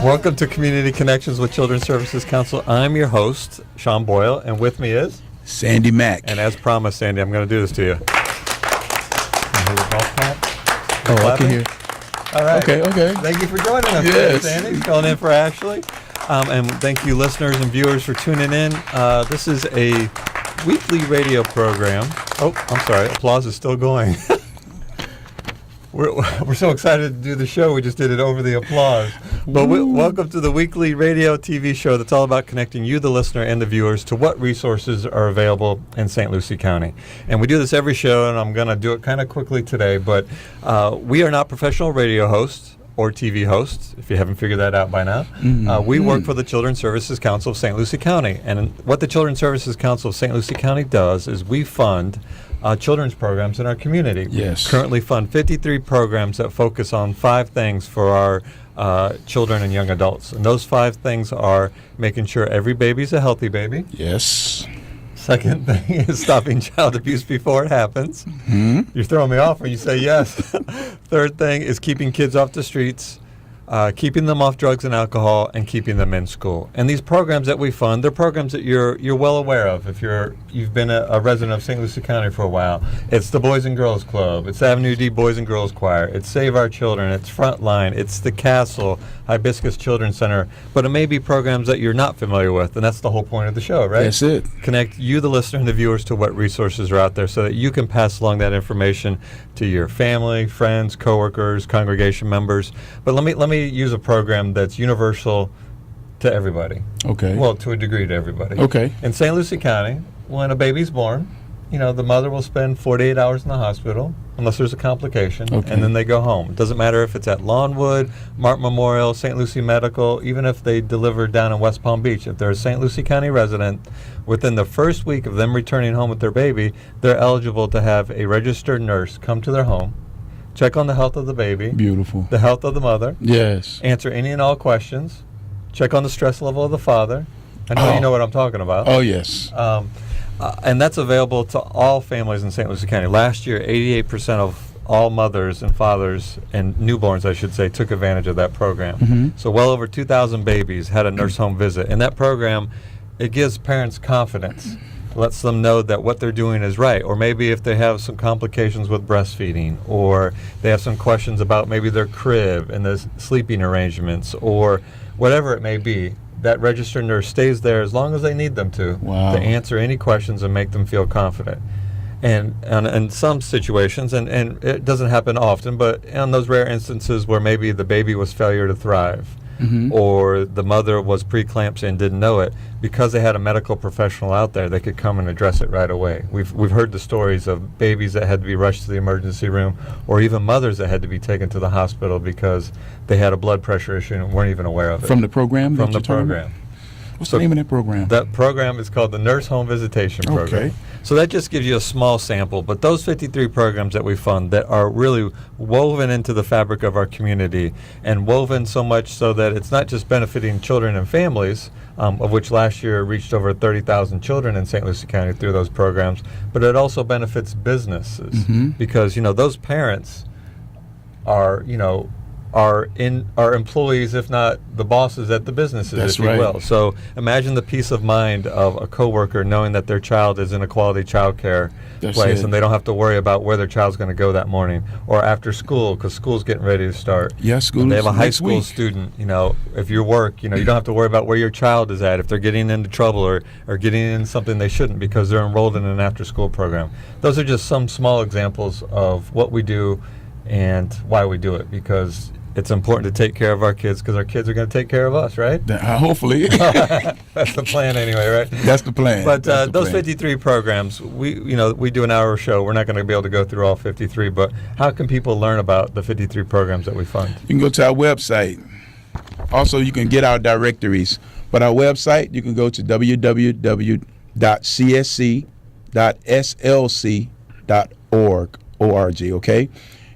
Welcome to Community Connections with Children's Services Council. I'm your host, Sean Boyle, and with me is Sandy Mack. And as promised, Sandy, I'm going to do this to you. I can hear. All right. Okay. Thank you for joining us today, Sandy. Filling in for Ashley. And thank you, listeners and viewers, for tuning in. This is a weekly radio program. Oh, I'm sorry. Applause is still going. We're so excited to do the show, we just did it over the applause. But welcome to the weekly radio TV show that's all about connecting you, the listener, and the viewers to what resources are available in St. Lucie County. And we do this every show, and I'm going to do it kind of quickly today, but we are not professional radio hosts or TV hosts, if you haven't figured that out by now. We work for the Children's Services Council of St. Lucie County. And what the Children's Services Council of St. Lucie County does is we fund children's programs in our community. Yes. We currently fund 53 programs that focus on 5 things for our children and young adults. And those 5 things are making sure every baby's a healthy baby. Yes. Second thing is stopping child abuse before it happens. You're throwing me off when you say yes. Third thing is keeping kids off the streets, keeping them off drugs and alcohol, and keeping them in school. And these programs that we fund, they're programs that you're well aware of if you've been a resident of St. Lucie County for a while. It's the Boys and Girls Club, it's Avenue D Boys and Girls Choir, it's Save Our Children, it's Frontline, it's the Castle, Hibiscus Children's Center. But it may be programs that you're not familiar with, and that's the whole point of the show, right? That's it. Connect you, the listener, and the viewers to what resources are out there so that you can pass along that information to your family, friends, coworkers, congregation members. But let me use a program that's universal to everybody. Okay. Well, to a degree to everybody. Okay. In St. Lucie County, when a baby's born, the mother will spend 48 hours in the hospital unless there's a complication, and then they go home. It doesn't matter if it's at Lawnwood, Martin Memorial, St. Lucie Medical, even if they deliver down in West Palm Beach. If they're a St. Lucie County resident, within the first week of them returning home with their baby, they're eligible to have a registered nurse come to their home, check on the health of the baby, Beautiful. the health of the mother, Yes. answer any and all questions, check on the stress level of the father. I know you know what I'm talking about. Oh, yes. And that's available to all families in St. Lucie County. Last year, 88% of all mothers and fathers and newborns, I should say, took advantage of that program. So well over 2,000 babies had a nurse home visit. And that program, it gives parents confidence. Lets them know that what they're doing is right. Or maybe if they have some complications with breastfeeding, or they have some questions about maybe their crib and the sleeping arrangements, or whatever it may be, that registered nurse stays there as long as they need them to answer any questions and make them feel confident. And in some situations, and it doesn't happen often, but in those rare instances where maybe the baby was failure to thrive, or the mother was preeclampsia and didn't know it, because they had a medical professional out there, they could come and address it right away. We've heard the stories of babies that had to be rushed to the emergency room, or even mothers that had to be taken to the hospital because they had a blood pressure issue and weren't even aware of it. From the program? From the program. What's the name of that program? That program is called the Nurse Home Visitation Program. Okay. So that just gives you a small sample, but those 53 programs that we fund that are really woven into the fabric of our community, and woven so much so that it's not just benefiting children and families, of which last year reached over 30,000 children in St. Lucie County through those programs, but it also benefits businesses because, those parents are employees, if not the bosses at the businesses, That's if you right. will. So imagine the peace of mind of a coworker knowing that their child is in a quality child care place, and they don't have to worry about where their child's going to go that morning, or after school, because school's getting ready to start. Yes, school. And they have a high school student, if you work, you don't have to worry about where your child is at, if they're getting into trouble or getting into something they shouldn't because they're enrolled in an after-school program. Those are just some small examples of what we do and why we do it, because it's important to take care of our kids because our kids are going to take care of us, right? Hopefully. That's the plan anyway, right? That's the plan. But those 53 programs, we do an hour show. We're not going to be able to go through all 53, but how can people learn about the 53 programs that we fund? You can go to our website. Also, you can get our directories. But our website, you can go to www.csc.slc.org, okay?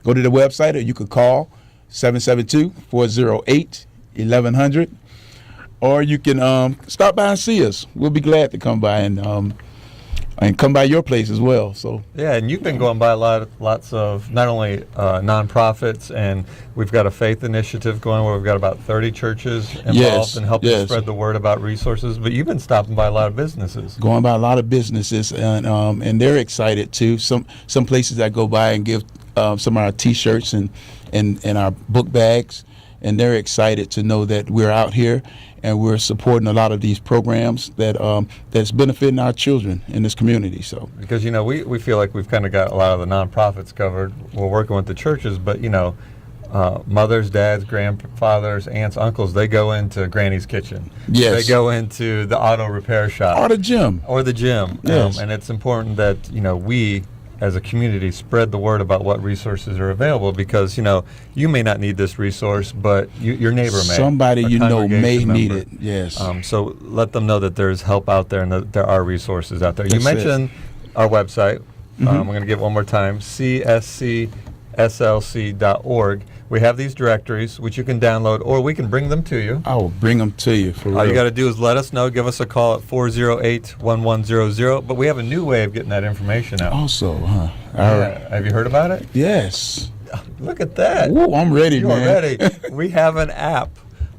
Go to the website, or you can call 772-408-1100, or you can stop by and see us. We'll be glad to come by and and come by your place as well. So Yeah, and you've been going by lots of not only nonprofits, and we've got a faith initiative going where we've got about 30 churches involved in helping spread the word about resources. But you've been stopping by a lot of businesses. Going by a lot of businesses, and they're excited too. Some places I go by and give some of our T-shirts and our book bags, and they're excited to know that we're out here and we're supporting a lot of these programs that's benefiting our children in this community. So because we feel like we've kind of got a lot of the nonprofits covered. We're working with the churches, but mothers, dads, grandfathers, aunts, uncles, they go into Granny's kitchen. Yes. They go into the auto repair shop or the gym. Yes. And it's important that we as a community spread the word about what resources are available, because you may not need this resource, but your neighbor may. Somebody may member. need it. Yes. So let them know that there's help out there and that there are resources out there. You mentioned our website. I'm going to give it one more time: cscslc.org. We have these directories which you can download, or we can bring them to you. I will bring them to you. For All you got to do is let us know. Give us a call at 408-1100. But we have a new way of getting that information out. Also, huh? Have you heard about it? Yes. Look at that. Ooh, I'm ready, You man. are ready. We have an app.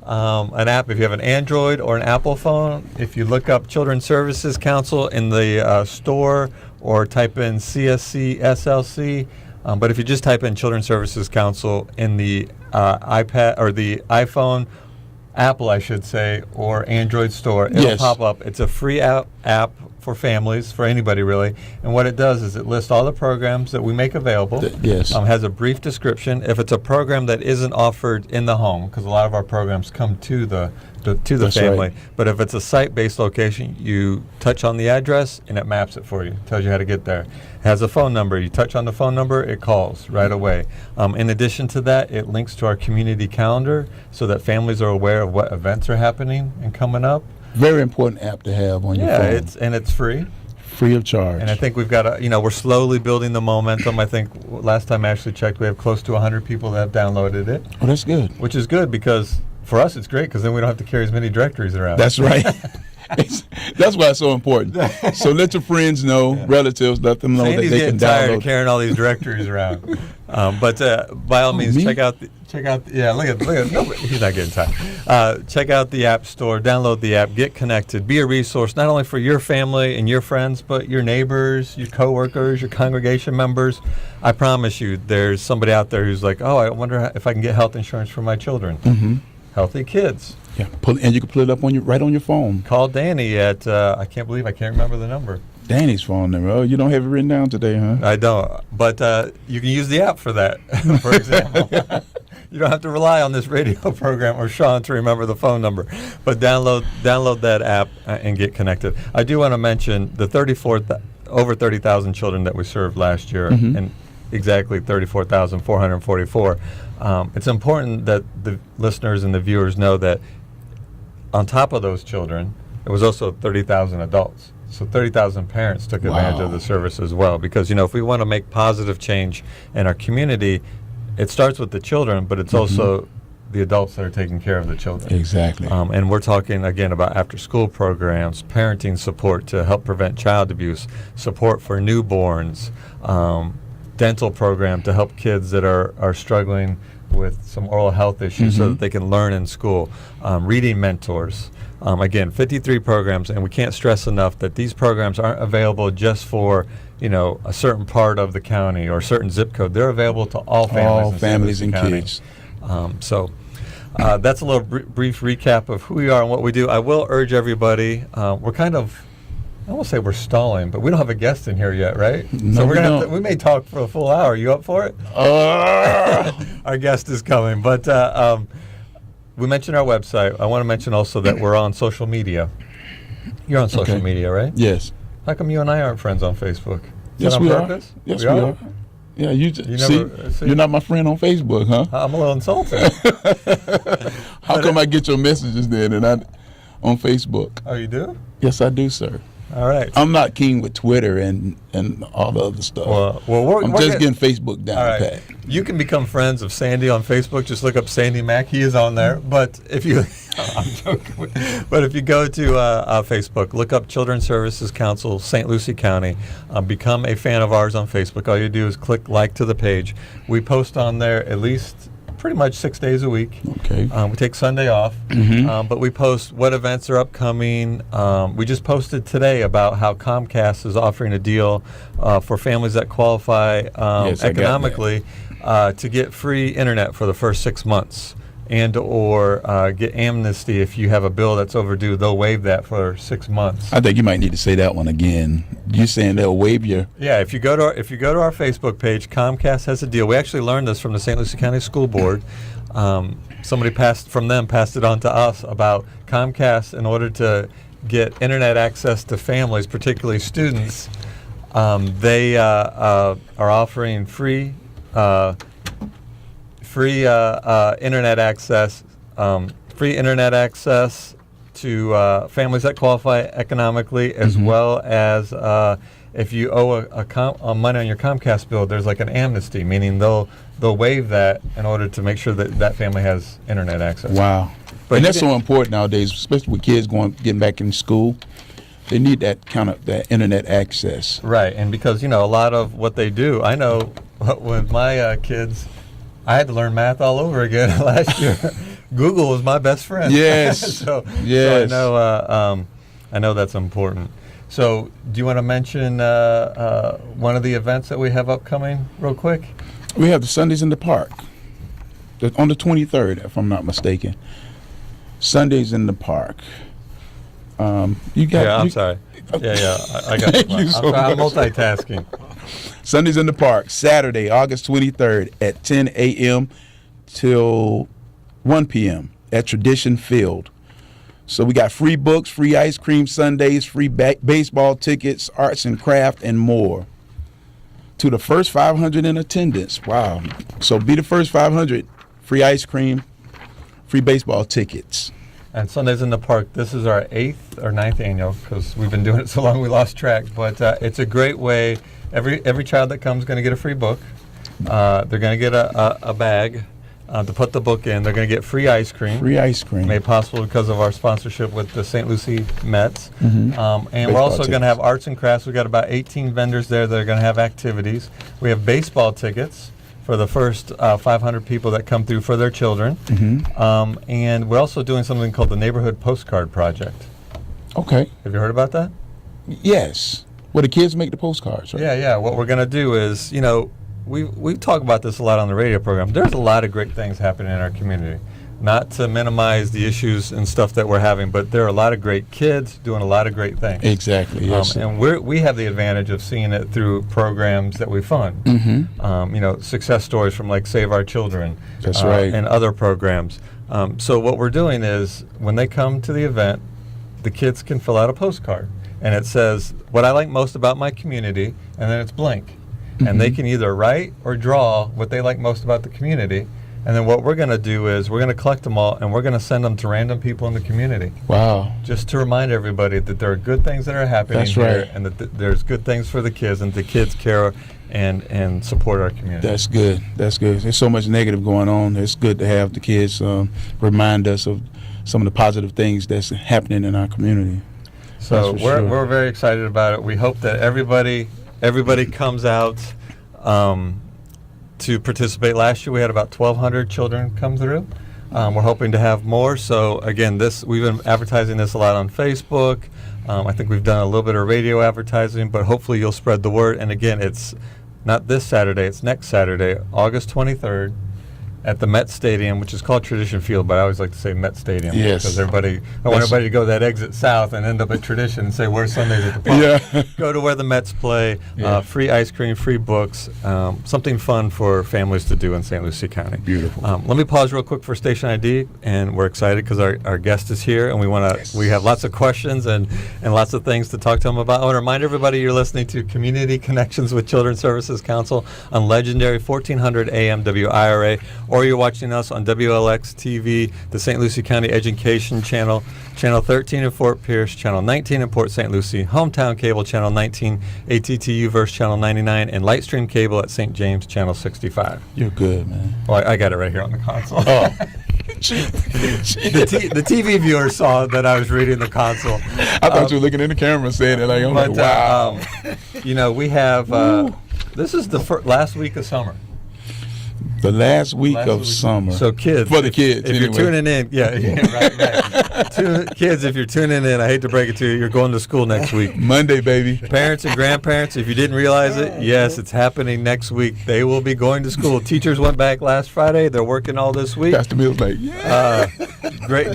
If you have an Android or an Apple phone, if you look up Children's Services Council in the store or type in CSC SLC, but if you just type in Children's Services Council in the iPad or the iPhone, Apple, I should say, or Android store, it'll pop up. It's a free app for families, for anybody really. And what it does is it lists all the programs that we make available. Has a brief description. If it's a program that isn't offered in the home, because a lot of our programs come to the family. Right. But if it's a site-based location, you touch on the address and it maps it for you, tells you how to get there. It has a phone number. You touch on the phone number, it calls right away. In addition to that, it links to our community calendar so that families are aware of what events are happening and coming up. Very important app to have on your phone. Yeah, it's free. Free of charge. And I think we've got we're slowly building the momentum. I think last time I actually checked, we have close to 100 people that have downloaded it. Oh, that's good. Which is good, because for us it's great, because then we don't have to carry as many directories around. That's right. That's why it's so important. So let your friends know, relatives, let them know that they can download. Tired of carrying all these directories around. But by all means, check out. Look at. No, he's not getting tired. Check out the App Store. Download the app. Get connected. Be a resource not only for your family and your friends, but your neighbors, your coworkers, your congregation members. I promise you, there's somebody out there who's like, oh, I wonder if I can get health insurance for my children. Mm-hmm. Healthy kids. Yeah, and you can put it up on right on your phone. Call Danny at I can't remember the number. Danny's phone number. Oh, you don't have it written down today, huh? I don't, but you can use the app for that. For example, you don't have to rely on this radio program or Sean to remember the phone number. But download that app and get connected. I do want to mention the over 30,000 children that we served last year, and exactly 34,444. It's important that the listeners and the viewers know that on top of those children, there was also 30,000 adults. So 30,000 parents took advantage of the service as well. Because, if we want to make positive change in our community, it starts with the children, but it's also the adults that are taking care of the children. Exactly. And we're talking, again, about after-school programs, parenting support to help prevent child abuse, support for newborns, dental program to help kids that are struggling with some oral health issues so that they can learn in school, reading mentors. Again, 53 programs, and we can't stress enough that these programs aren't available just for a certain part of the county or a certain zip code. They're available to all families, and county. kids. That's a little brief recap of who we are and what we do. I will urge everybody, we're kind of, I won't say we're stalling, but we don't have a guest in here yet, right? No, so we may talk for a full hour. You up for it? Our guest is coming, but we mentioned our website. I want to mention also that we're on social media. You're on social media, right? Yes. How come you and I aren't friends on Facebook? Yes, we are. Yes, we are. Yeah, you're not my friend on Facebook, huh? I'm a little insulted. How come I get your messages then and not on Facebook? Oh, you do? Yes, I do, sir. All right. I'm not keen with Twitter and all the other stuff. I'm just getting Facebook down all right. pat. You can become friends of Sandy on Facebook. Just look up Sandy Mack. He is on there. But if you, I'm joking. But if you go to Facebook, look up Children's Services Council, St. Lucie County. Become a fan of ours on Facebook. All you do is click like to the page. We post on there at least pretty much 6 days a week. Okay. We take Sunday off, but we post what events are upcoming. We just posted today about how Comcast is offering a deal for families that qualify economically to get free internet for the first 6 months, and or get amnesty if you have a bill that's overdue. They'll waive that for 6 months. I think you might need to say that one again. You saying they'll waive your? Yeah, if you go to our Facebook page, Comcast has a deal. We actually learned this from the St. Lucie County School Board. Somebody passed it on to us about Comcast. In order to get internet access to families, particularly students, they are offering free internet access. Free internet access to families that qualify economically, as well as if you owe money on your Comcast bill, there's like an amnesty, meaning they'll waive that in order to make sure that family has internet access. Wow. But and that's so important nowadays, especially with kids getting back in school. They need that internet access. Right, and because a lot of what they do, I know with my kids, I had to learn math all over again last year. Google was my best friend. Yes. So yes. So I know that's important. So do you want to mention one of the events that we have upcoming real quick? We have the Sundays in the Park on the 23rd, if I'm not mistaken. Sundays in the Park. I'm sorry. Yeah, I got Thank you so I'm much. multitasking. Sundays in the Park, Saturday, August 23rd at 10 a.m. till 1 p.m. at Tradition Field. So we got free books, free ice cream sundaes, free baseball tickets, arts and craft, and more. To the first 500 in attendance. Wow. So be the first 500. Free ice cream, free baseball tickets. And Sundays in the Park, this is our 8th or 9th annual, because we've been doing it so long we lost track. But it's a great way. Every child that comes is going to get a free book. They're going to get a bag to put the book in. They're going to get free ice cream. Free ice cream. Made possible because of our sponsorship with the St. Lucie Mets. And Baseball we're also going to tickets. have arts and crafts. We've got about 18 vendors there that are going to have activities. We have baseball tickets for the first 500 people that come through for their children. And we're also doing something called the Neighborhood Postcard Project. Okay. Have you heard about that? Yes. Well, the kids make the postcards, right? Yeah. What we're going to do is, we talk about this a lot on the radio program. There's a lot of great things happening in our community. Not to minimize the issues and stuff that we're having, but there are a lot of great kids doing a lot of great things. Exactly. Yes. And we have the advantage of seeing it through programs that we fund. Success stories from like Save Our Children. That's right. And other programs. So what we're doing is when they come to the event, the kids can fill out a postcard. And it says, what I like most about my community, and then it's blank. And they can either write or draw what they like most about the community. And then what we're going to do is we're going to collect them all, and we're going to send them to random people in the community. Wow. Just to remind everybody that there are good things that are happening here, right. and that there's good things for the kids, and the kids care and support our community. That's good. That's good. There's so much negative going on. It's good to have the kids remind us of some of the positive things that's happening in our community. So we're very excited about it. We hope that everybody comes out to participate. Last year we had about 1,200 children come through. We're hoping to have more. So again, we've been advertising this a lot on Facebook. I think we've done a little bit of radio advertising, but hopefully you'll spread the word. And again, it's not this Saturday, it's next Saturday, August 23rd. At the Met Stadium, which is called Tradition Field, but I always like to say Met Stadium. Yes. Because I want everybody to go that exit south and end up at Tradition and say, where's Sundays at the Park? Yeah. Go to where the Mets play, free ice cream, free books, something fun for families to do in St. Lucie County. Beautiful. Let me pause real quick for Station ID, and we're excited because our guest is here, and we have lots of questions and lots of things to talk to him about. I want to remind everybody you're listening to Community Connections with Children's Services Council on legendary 1400 AM WIRA, or you're watching us on WLX TV, the St. Lucie County Education Channel, Channel 13 in Fort Pierce, Channel 19 in Port St. Lucie, Hometown Cable, Channel 19, ATTU Verse, Channel 99, and Lightstream Cable at St. James, Channel 65. You're good, man. Well, I got it right here on the console. Oh. The TV viewers saw that I was reading the console. I thought you were looking in the camera saying it like, I'm like, wow. We have, this is the last week of summer. The last week of summer. So kids. For the kids, If you're tuning in, right. Kids, if you're tuning in, I hate to break it to you, you're going to school next week. Monday, baby. Parents and grandparents, if you didn't realize it, yes, it's happening next week. They will be going to school. Teachers went back last Friday. They're working all this week. Pastor Mills like, yeah. Great.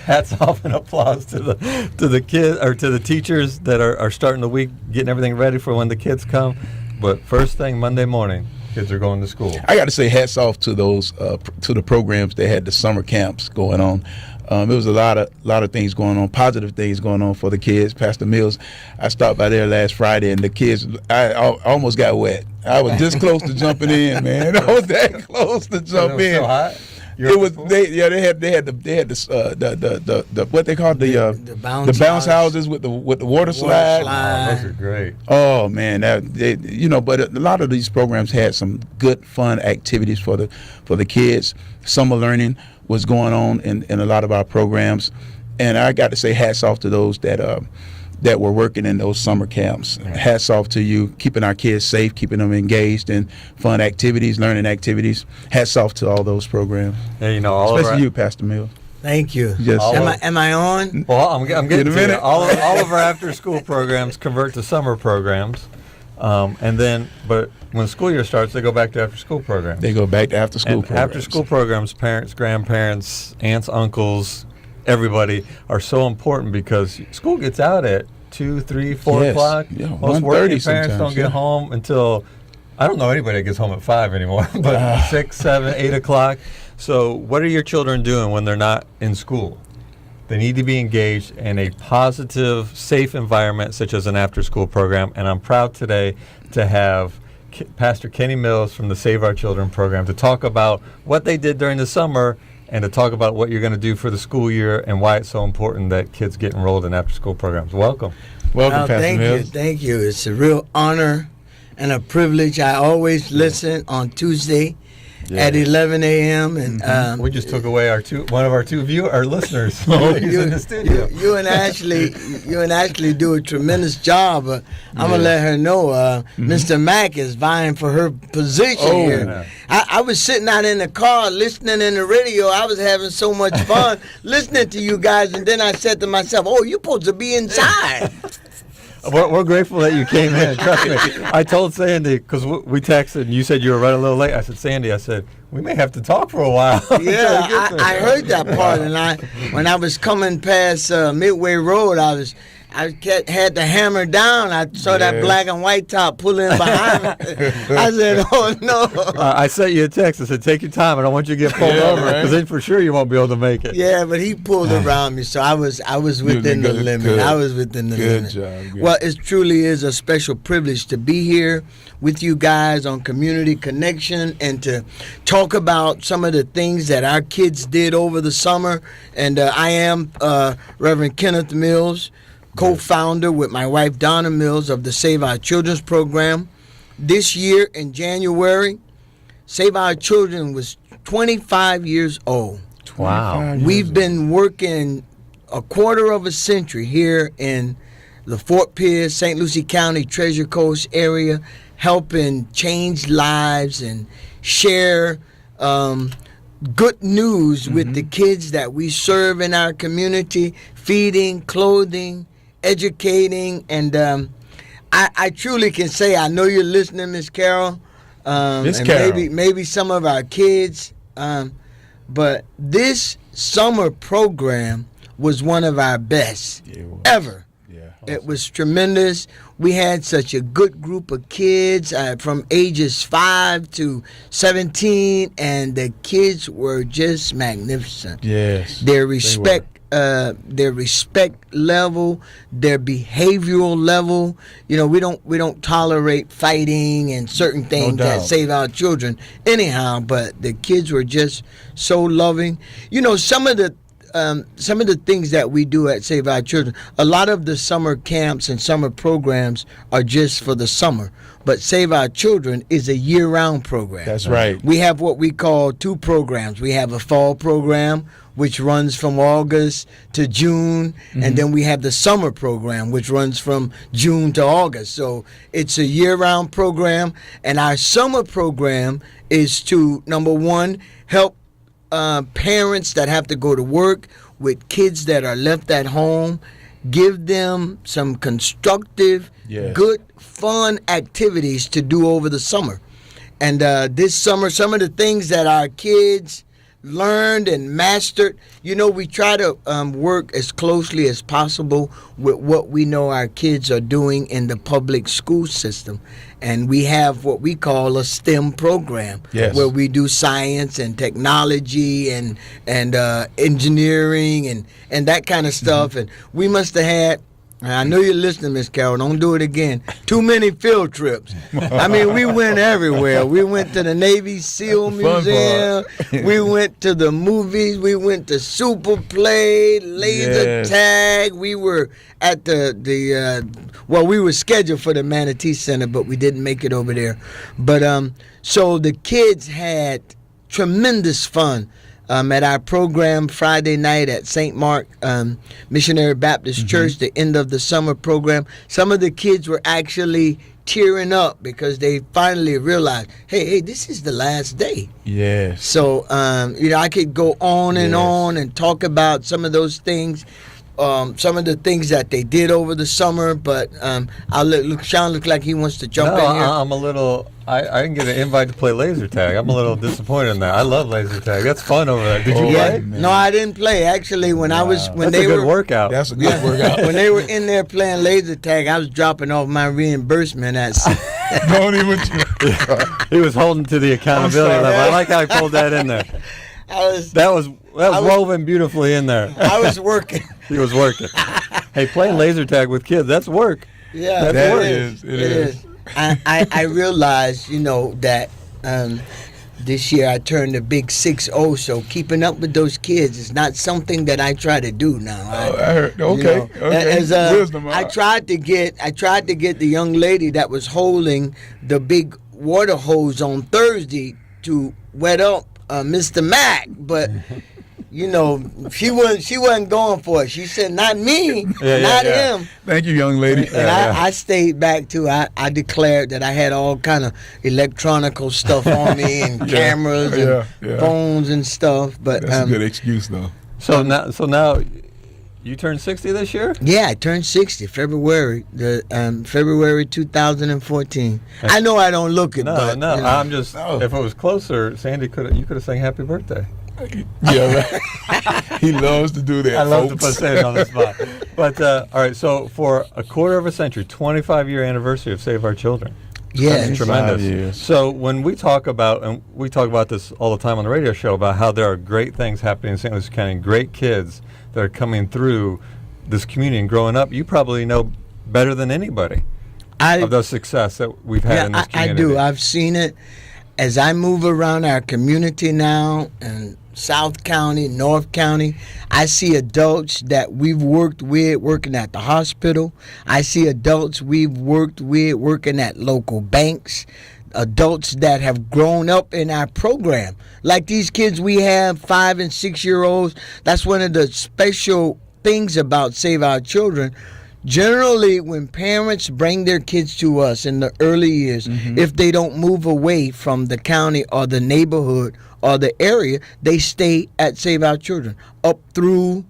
Hats off and applause to the kids or to the teachers that are starting the week, getting everything ready for when the kids come. But first thing Monday morning, kids are going to school. I got to say hats off to those to the programs that had the summer camps going on. There was a lot of things going on, positive things going on for the kids. Pastor Mills, I stopped by there last Friday, and the kids, I almost got wet. I was this close to jumping in, man. I was that close to jump in. So hot. It was they had the what they called the bounce houses with the water slide. Oh, those are great. Oh man, but a lot of these programs had some good fun activities for the kids. Summer learning was going on in a lot of our programs, and I got to say hats off to those that were working in those summer camps. Yeah. Hats off to you, keeping our kids safe, keeping them engaged in fun activities, learning activities. Hats off to all those programs. Yeah, especially you, Pastor Mills. Thank you. Yes. Am I on? Well, I'm getting In a to minute. it. All of our after-school programs convert to summer programs, but when the school year starts, they go back to after-school programs. They go back to after-school programs. After-school programs, parents, grandparents, aunts, uncles, everybody are so important because school gets out at 2, 3, 4 o'clock. Yeah, Most 1:30 working parents sometimes, don't get home until, I don't know anybody that gets home at 5 anymore, but 6, 7, 8 o'clock. So what are your children doing when they're not in school? They need to be engaged in a positive, safe environment such as an after-school program. And I'm proud today to have Pastor Kenny Mills from the Save Our Children program to talk about what they did during the summer and to talk about what you're going to do for the school year and why it's so important that kids get enrolled in after-school programs. Welcome. Welcome, Pastor Mills. Thank you. It's a real honor and a privilege. I always listen on Tuesday at 11 a.m. and We just took away one of our listeners. He's in the studio. You and Ashley do a tremendous job. I'm gonna let her know. Mr. Mack is vying for her position here. Yeah. I was sitting out in the car listening in the radio. I was having so much fun listening to you guys, and then I said to myself, "Oh, you're supposed to be inside." We're grateful that you came in. Trust me. I told Sandy, because we texted and you said you were running a little late. I said, Sandy, we may have to talk for a while. Yeah, I heard that part. And when I was coming past Midway Road, I had to hammer down. I saw that black and white top pulling behind me. I said, "Oh no!" I sent you a text. I said, "Take your time. I don't want you to get pulled over because then for sure you won't be able to make it." Yeah, but he pulled around me, so I was within the limit. Good. I was within the limit. Good job. Good. Well, it truly is a special privilege to be here with you guys on Community Connection and to talk about some of the things that our kids did over the summer. And I am Reverend Kenneth Mills, co-founder with my wife Donna Mills of the Save Our Children's program. This year in January, Save Our Children was 25 years old. Wow. We've been working a quarter of a century here in the Fort Pierce, St. Lucie County, Treasure Coast area, helping change lives and share good news with the kids that we serve in our community, feeding, clothing, educating, and I truly can say, I know you're listening, Miss Carol, Miss and Carol. maybe some of our kids, but this summer program was one of our best ever. Yeah. It was tremendous. We had such a good group of kids from ages 5 to 17, and the kids were just magnificent. Yes. Their respect their respect level, their behavioral level. You know, we don't tolerate fighting and certain things that save our children anyhow. But the kids were just so loving. You know, some of the things that we do at Save Our Children, a lot of the summer camps and summer programs are just for the summer. But Save Our Children is a year-round program. That's right. We have what we call 2 programs. We have a fall program, which runs from August to June, and then we have the summer program, which runs from June to August. So it's a year-round program, and our summer program is to, number one, help parents that have to go to work with kids that are left at home, give them some constructive, good, fun activities to do over the summer. And this summer, some of the things that our kids learned and mastered, you know, we try to work as closely as possible with what we know our kids are doing in the public school system. And we have what we call a STEM program, where we do science and technology and engineering and that kind of stuff. And we must have had, I know you're listening, Miss Carol, don't do it again, too many field trips. I mean, we went everywhere. We went to the Navy SEAL Museum. We went to the movies. We went to Super Play, laser tag. We were at well, we were scheduled for the Manatee Center, but we didn't make it over there. But so the kids had tremendous fun. At our program Friday night at St. Mark Missionary Baptist Church, the end of the summer program, some of the kids were actually tearing up because they finally realized, hey, this is the last day. Yes. So, you know, I could go on and on and talk about some of those things. Some of the things that they did over the summer, but I'll let Sean look like he wants to jump in here. I'm a little. I didn't get an invite to play laser tag. I'm a little disappointed in that. I love laser tag. That's fun over there. Did you play? No, I didn't play. Actually, when That's a good workout. That's a good workout. When they were in there playing laser tag, I was dropping off my reimbursement at. Don't even. He was holding to the accountability level. I like how he pulled that in there. That was woven beautifully in there. I was working. He was working. Hey, playing laser tag with kids, that's work. Yeah, that work. is. It is. I realized, you know, that this year I turned a big 6-0, so keeping up with those kids is not something that I try to do now. I heard. Okay. You know, Okay. Wisdom. I tried to get the young lady that was holding the big water hose on Thursday to wet up Mr. Mack, but you know, she wasn't going for it. She said, "Not me, not him." Thank you, young lady. And I stayed back too. I declared that I had all kind of electronical stuff on me and cameras and phones and stuff. But that's a good excuse, though. So now, you turned 60 this year? Yeah, I turned 60 February 2014. I know I don't look it. No. But, you know. I'm just. If it was closer, Sandy you could have sang Happy Birthday. Yeah, right. He loves to do that. I love to folks. put Sandy on the spot. But all right, so for a quarter of a century, 25-year anniversary of Save Our Children. Yeah, That's tremendous. So when we talk about, and we talk about this all the time on the radio show, about how there are great things happening in St. Louis County, great kids that are coming through this community and growing up, you probably know better than anybody of the success that we've had in this community. I do. I've seen it as I move around our community now, and South County, North County. I see adults that we've worked with working at the hospital. I see adults we've worked with working at local banks. Adults that have grown up in our program. Like these kids we have, 5 and 6 year olds. That's one of the special things about Save Our Children. Generally, when parents bring their kids to us in the early years, if they don't move away from the county or the neighborhood or the area, they stay at Save Our Children up through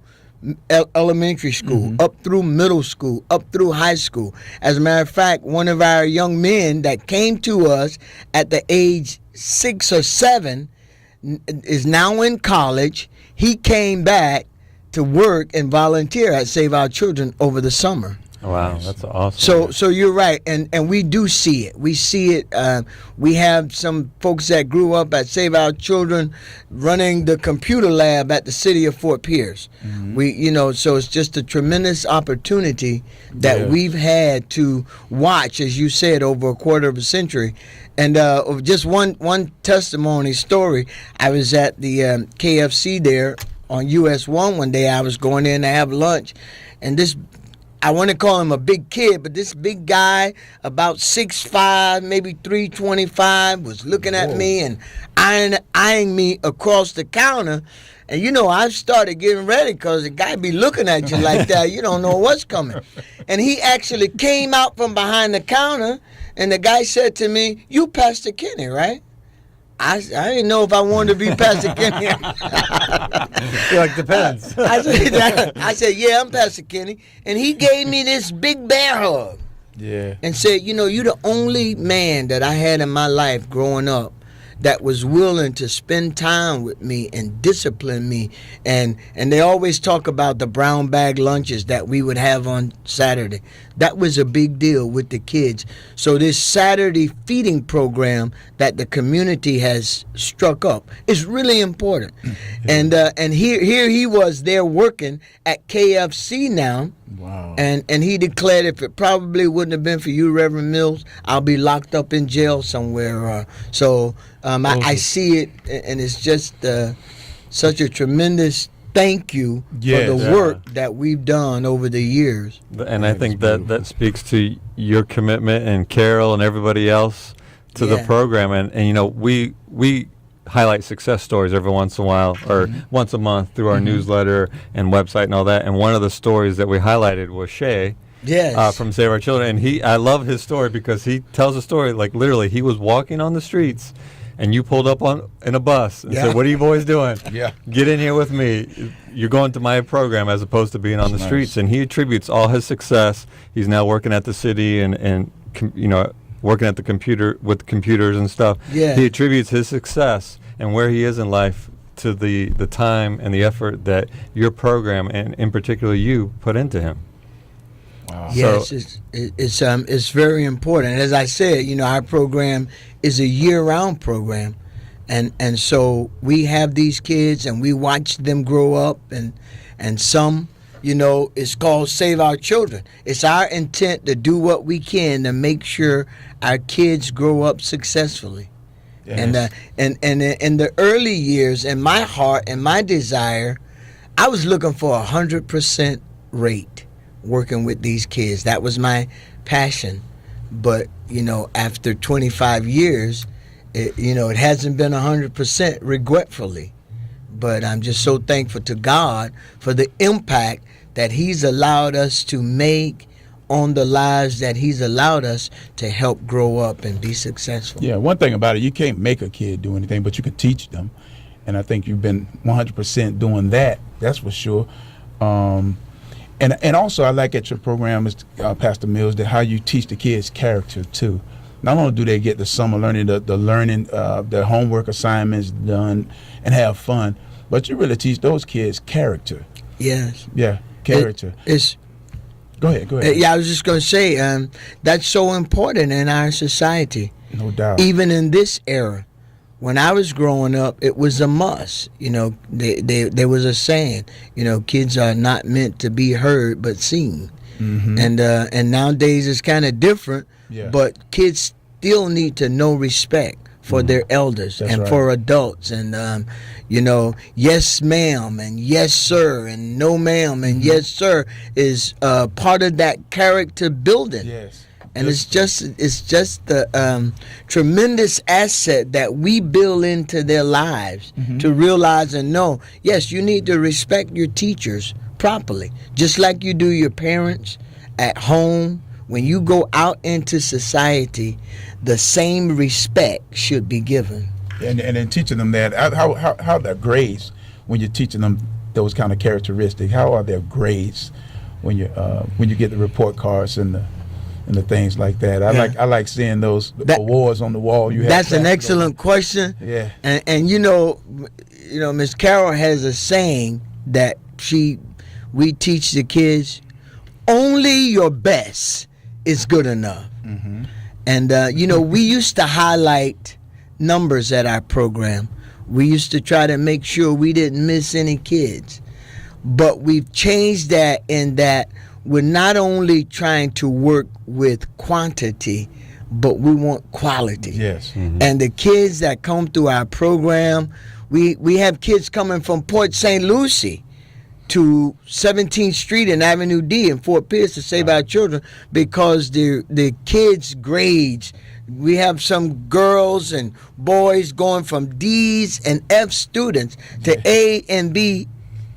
elementary school, up through middle school, up through high school. As a matter of fact, one of our young men that came to us at the age 6 or 7 is now in college. He came back to work and volunteer at Save Our Children over the summer. Wow, that's awesome. So you're right, and we do see it. We see it. We have some folks that grew up at Save Our Children, running the computer lab at the city of Fort Pierce. So it's just a tremendous opportunity that we've had to watch, as you said, over a quarter of a century. And just one testimony story. I was at the KFC there on US 1 one day. I was going in to have lunch, and this, I want to call him a big kid, but this big guy, about 6'5", maybe 325, was looking at me and eyeing me across the counter. And, I started getting ready because the guy be looking at you like that. You don't know what's coming. And he actually came out from behind the counter, and the guy said to me, "You Pastor Kenny, right?" I didn't know if I wanted to be Pastor Kenny. You're like, depends. I said, "Yeah, I'm Pastor Kenny." And he gave me this big bear hug. Yeah. And said, "You're the only man that I had in my life growing up that was willing to spend time with me and discipline me." And they always talk about the brown bag lunches that we would have on Saturday. That was a big deal with the kids. So this Saturday feeding program that the community has struck up is really important. And here he was there working at KFC now. Wow. And he declared, if it probably wouldn't have been for you, Reverend Mills, I'll be locked up in jail somewhere. I see it, and it's just such a tremendous thank you for the work that we've done over the years. And I think that speaks to your commitment and Carol and everybody else to the program. And we highlight success stories every once in a while, or once a month, through our newsletter and website and all that. And one of the stories that we highlighted was Shay. Yes. From Save Our Children. And I love his story because he tells a story like literally he was walking on the streets and you pulled up in a bus and said, "What are you boys doing? Get in here with me. You're going to my program," as opposed to being on the streets. And he attributes all his success. He's now working at the city and working at the computer with computers and stuff. Yeah. He attributes his success and where he is in life to the time and the effort that your program, and in particular you, put into him. Wow. Yes, it's very important. As I said, our program is a year-round program, and so we have these kids and we watch them grow up, and some, it's called Save Our Children. It's our intent to do what we can to make sure our kids grow up successfully. Yes. And in the early years, in my heart and my desire, I was looking for 100% rate working with these kids. That was my passion. But, after 25 years, it hasn't been 100%, regretfully. But I'm just so thankful to God for the impact that He's allowed us to make on the lives that He's allowed us to help grow up and be successful. Yeah, one thing about it, you can't make a kid do anything, but you can teach them. And I think you've been 100% doing that. That's for sure. And also, I like at your program, Pastor Mills, that how you teach the kids character too. Not only do they get the summer learning, the learning, their homework assignments done, and have fun, but you really teach those kids character. Yes. Yeah, character. Go ahead. Yeah, I was just going to say that's so important in our society. No doubt. Even in this era. When I was growing up, it was a must. There was a saying, kids are not meant to be heard but seen. Mm-hmm. And nowadays it's kind of different. Yeah. But kids still need to know respect for their elders. That's and right. For adults. And yes, ma'am, and yes, sir, and no, ma'am, and yes, sir is part of that character building. Yes. And it's just the tremendous asset that we build into their lives to realize and know, yes, you need to respect your teachers properly, just like you do your parents at home. When you go out into society, the same respect should be given. And then teaching them that, how their grades, when you're teaching them those kind of characteristics, how are their grades when you get the report cards and the things like that? I like seeing those awards on the wall. That's an excellent question. Yeah. And Miss Carol has a saying that we teach the kids, only your best is good enough. Mm-hmm. And, we used to highlight numbers at our program. We used to try to make sure we didn't miss any kids. But we've changed that in that we're not only trying to work with quantity, but we want quality. Yes. Mm-hmm. And the kids that come through our program, we have kids coming from Port St. Lucie to 17th Street and Avenue D in Fort Pierce to Save Our Children because the kids' grades. We have some girls and boys going from D's and F students to A and B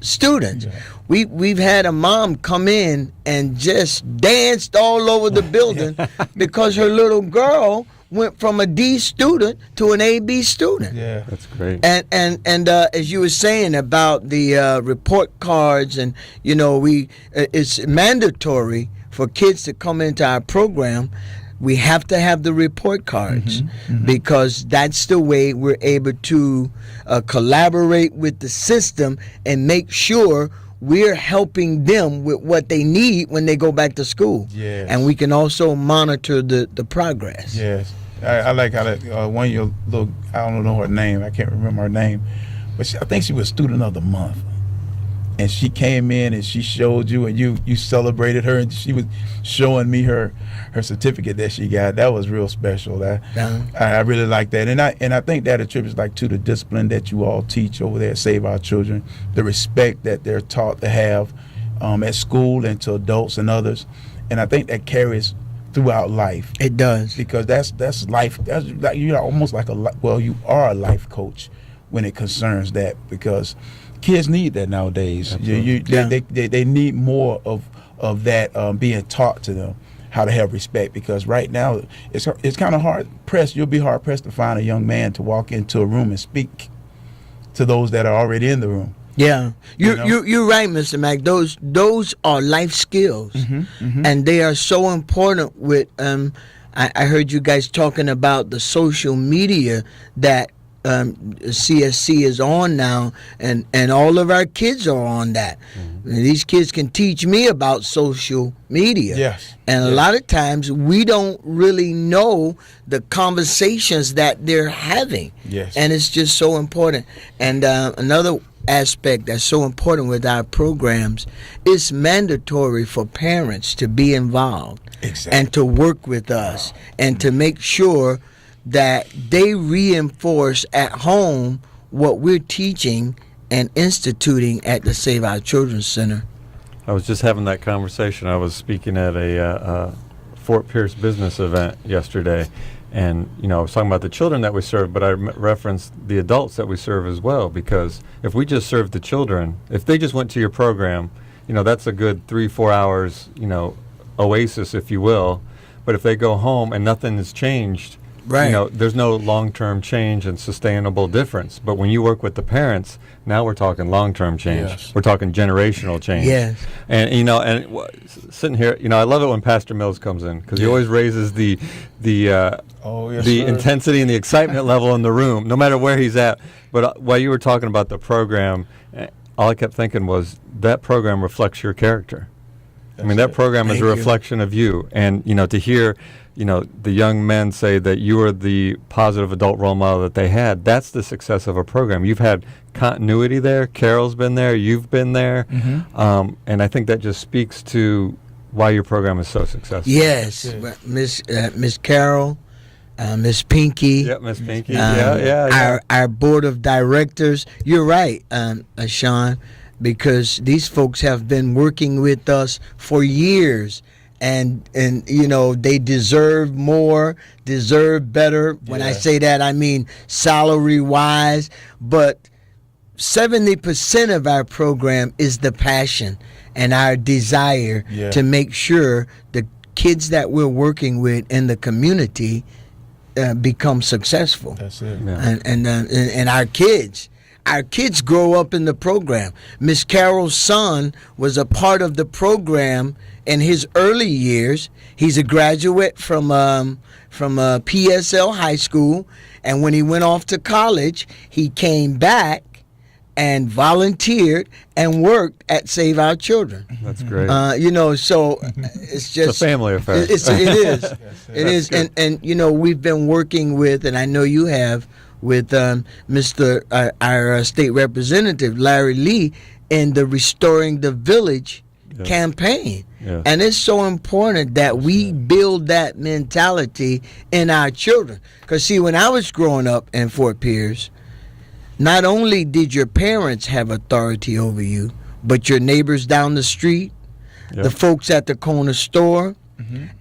students. Yeah. We've had a mom come in and just danced all over the building because her little girl went from a D student to an AB student. Yeah. That's great. And as you were saying about the report cards, and it's mandatory for kids to come into our program. We have to have the report cards because that's the way we're able to collaborate with the system and make sure we're helping them with what they need when they go back to school. Yes. And we can also monitor the progress. Yes. I like how that one of your little, I don't know her name, I can't remember her name, but I think she was student of the month. And she came in and she showed you, and you celebrated her, and she was showing me her certificate that she got. That was real special. I really like that, and I think that attributes to the discipline that you all teach over there at Save Our Children, the respect that they're taught to have at school and to adults and others, and I think that carries throughout life. It does, because that's life. That's like you're almost like you are a life coach when it concerns that, because kids need that nowadays. They need more of that being taught to them, how to have respect, because right now it's kind of hard pressed. You'll be hard pressed to find a young man to walk into a room and speak to those that are already in the room. Yeah, you're right, Mr. Mack. Those are life skills, and they are so important. With I heard you guys talking about the social media that CSC is on now, and all of our kids are on that. And these kids can teach me about social media. Yes. And a lot of times we don't really know the conversations that they're having. Yes. And it's just so important. And another aspect that's so important with our programs, it's mandatory for parents to be involved. Exactly. And to work with us and to make sure that they reinforce at home what we're teaching and instituting at the Save Our Children Center. I was just having that conversation. I was speaking at a Fort Pierce business event yesterday, and I was talking about the children that we serve, but I referenced the adults that we serve as well, because if we just serve the children, if they just went to your program, that's a good 3-4 hours, oasis, if you will. But if they go home and nothing has changed, right, there's no long-term change and sustainable difference. But when you work with the parents, now we're talking long-term change. Yes. We're talking generational change. Yes. And sitting here, I love it when Pastor Mills comes in, because he always raises the intensity and the excitement level in the room, no matter where he's at. But while you were talking about the program, all I kept thinking was that program reflects your character. That program is a reflection of you. And, to hear, the young men say that you are the positive adult role model that they had, that's the success of a program. You've had continuity there. Carol's been there. You've been there. And I think that just speaks to why your program is so successful. Yes. Miss Carol, Miss Pinky. Yep, Miss Pinky. Yeah. Our board of directors. You're right, Sean, because these folks have been working with us for years, and they deserve more, deserve better. When I say that, I mean salary wise, but 70% of our program is the passion and our desire to make sure the kids that we're working with in the community become successful. That's it. Yeah. And our kids grow up in the program. Miss Carol's son was a part of the program in his early years. He's a graduate from PSL High School, and when he went off to college, he came back and volunteered and worked at Save Our Children. That's great. So it's just it's a family affair. It is. It is. And we've been working with, and I know you have, with our state representative Larry Lee in the Restoring the Village campaign. Yes. And it's so important that we build that mentality in our children. Because, see, when I was growing up in Fort Pierce, not only did your parents have authority over you, but your neighbors down the street, the folks at the corner store,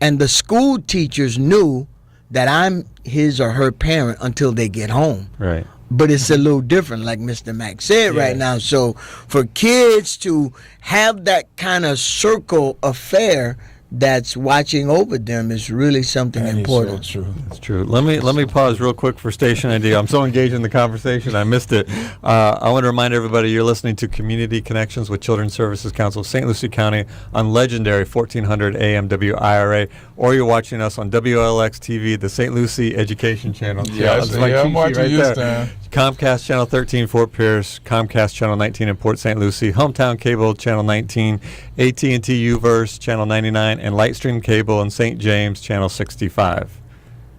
and the school teachers knew that I'm his or her parent until they get home. Right. But it's a little different, like Mr. Mack said right now. So for kids to have that kind of circle affair that's watching over them is really something important. Is so true. That's true. Let me pause real quick for station ID. I'm so engaged in the conversation, I missed it. I want to remind everybody you're listening to Community Connections with Children's Services Council of St. Lucie County on legendary 1400 AM WIRA, or you're watching us on WLX TV, the St. Lucie Education Channel. I'm watching you this time. Comcast Channel 13 Fort Pierce, Comcast Channel 19 in Port St. Lucie, Hometown Cable Channel 19, AT&T UVerse Channel 99, and Lightstream Cable in St. James Channel 65.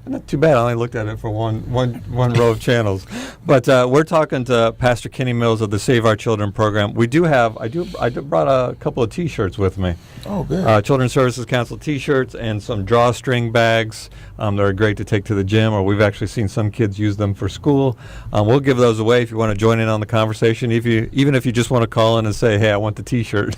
Not too bad. I only looked at it for one row of channels. But we're talking to Pastor Kenny Mills of the Save Our Children program. I brought a couple of T-shirts with me. Oh, good. Children's Services Council T-shirts and some drawstring bags. They're great to take to the gym, or we've actually seen some kids use them for school. We'll give those away if you want to join in on the conversation. Even if you just want to call in and say, hey, I want the T-shirt,